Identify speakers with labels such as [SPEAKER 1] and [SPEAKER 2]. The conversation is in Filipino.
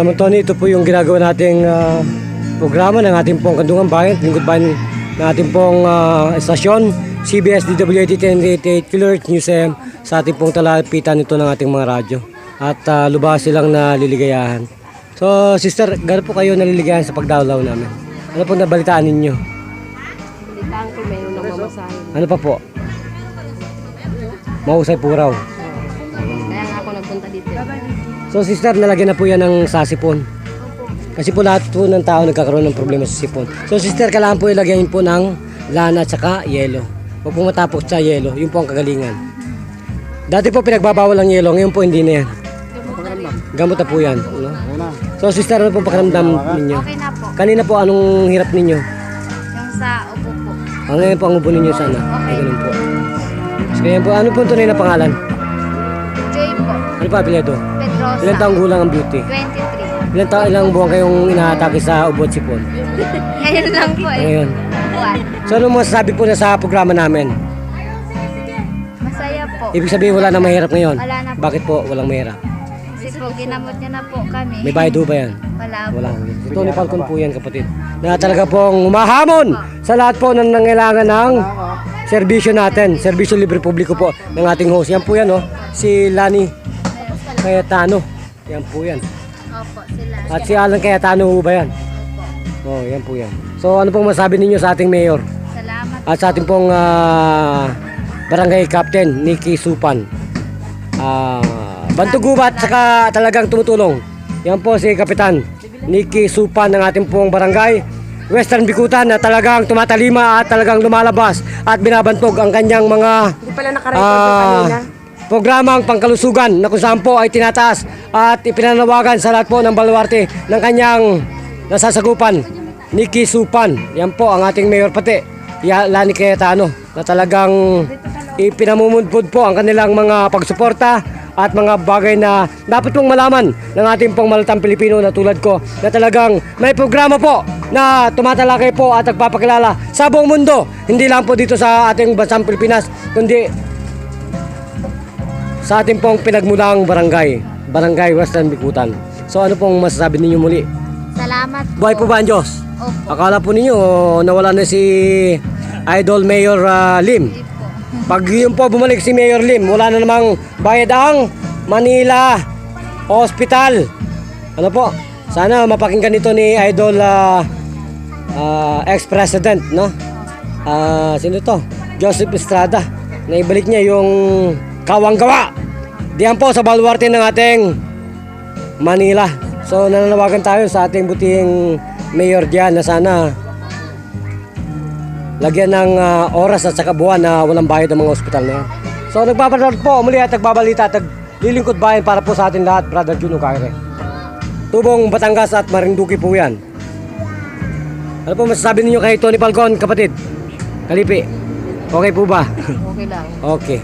[SPEAKER 1] Samantala ito po yung ginagawa nating programa ng ating pong Kandungan Bayan, lingkod bayan ng ating pong estasyon, CBS DWAT 1088 kHz News AM, sa ating pong talapitan nito ng ating mga radyo. At lubha silang naliligayahan. So sister, gano'n po kayo naliligayahan sa pagdalaw namin? Ano po nabalitaan ninyo?
[SPEAKER 2] Balitaan ko mayroon ng mamasahin.
[SPEAKER 1] Ano pa po? Mahusay po raw.
[SPEAKER 2] Kaya nga ako nagpunta dito.
[SPEAKER 1] So sister, nalagyan na po yan ng sasipon. Kasi po lahat po ng tao nagkakaroon ng problema sa sipon. So sister, kailangan po ilagyan po ng lana at saka yelo. Huwag po matapos sa yelo, yun po ang kagalingan. Dati po pinagbabawal ang yelo, ngayon po hindi na yan. Gamot na po yan. No? So sister, ano po pakiramdam ninyo?
[SPEAKER 2] Okay na po.
[SPEAKER 1] Kanina po, anong hirap ninyo?
[SPEAKER 2] Yung sa upo po.
[SPEAKER 1] Ngayon po ang ubo ninyo sana. Ay, ganun po. So, ngayon po, ano po tunay na pangalan?
[SPEAKER 2] Joy po.
[SPEAKER 1] Ano pa apelyido?
[SPEAKER 2] Pedrosa.
[SPEAKER 1] Ilang taong gulang ang beauty?
[SPEAKER 2] 23.
[SPEAKER 1] Ilang buwan kayong inaatake sa ubo at sipon?
[SPEAKER 2] Ngayon lang po eh.
[SPEAKER 1] Ngayon.
[SPEAKER 2] Buwan.
[SPEAKER 1] So ano masasabi po na sa programa namin?
[SPEAKER 2] Masaya po.
[SPEAKER 1] Ibig sabihin wala na mahirap ngayon?
[SPEAKER 2] Wala na po.
[SPEAKER 1] Bakit po walang mahirap?
[SPEAKER 2] Kasi po ginamot niya na po kami.
[SPEAKER 1] May bayad ho ba yan?
[SPEAKER 2] Wala po.
[SPEAKER 1] Wala. Si Tony Falcon po yan, kapatid. Na talaga pong humahamon sa lahat po ng nangailangan ng serbisyo natin. Serbisyo libre publiko po ng ating host. Yan po yan, oh. Si Lani Cayetano. Yan po yan.
[SPEAKER 2] Opo, sila.
[SPEAKER 1] At si Alan Cayetano ho ba yan? Oh, yan po yan. So ano pong masabi ninyo sa ating mayor?
[SPEAKER 2] Salamat.
[SPEAKER 1] At sa ating pong barangay captain, Nicky Supan. Bantugubat, saka talagang tumutulong. Yan po si Kapitan Nicky Supan ng ating pong barangay Western Bikutan, na talagang tumatalima at talagang lumalabas at binabantog ang kanyang mga programang pangkalusugan na kung saan po ay tinataas at ipinanawagan sa lahat po ng baluarte ng kanyang nasasagupan. Nicky Supan, yan po ang ating mayor, pati Lani Cayetano, na talagang ipinamumudpod po ang kanilang mga pagsuporta at mga bagay na dapat pong malaman ng ating pong malatang Pilipino na tulad ko, na talagang may programa po na tumatalakay po at nagpapakilala sa buong mundo, hindi lang po dito sa ating bansang Pilipinas, kundi sa ating pong pinagmulang barangay Western Bikutan. So ano pong masasabi ninyo muli?
[SPEAKER 2] Salamat po.
[SPEAKER 1] Buhay po ba ang Diyos?
[SPEAKER 2] Opo.
[SPEAKER 1] Akala po ninyo nawala na si Idol Mayor Lim.
[SPEAKER 2] Hindi po.
[SPEAKER 1] Pag yun po bumalik si Mayor Lim, wala na namang bayad ang Manila Hospital. Ano po? Sana mapakinggan ito ni Idol ex-president, no? Sino to? Joseph Estrada. Na ibalik niya yung kawang-gawa diyan po sa baluarte ng ating Manila. So nananawagan tayo sa ating butihing mayor diyan na sana lagyan ng oras at saka buwan na walang bayad ng mga ospital na yan. So nagpapanood po muli at nagbabalita at lilingkod bayan para po sa atin lahat, Brother Juno Caire. Tubong Batangas at Marinduque po yan. Ano po masasabi ninyo kay Tony Falcon, kapatid? Kalipi, okay po ba?
[SPEAKER 2] Okay lang.
[SPEAKER 1] Okay.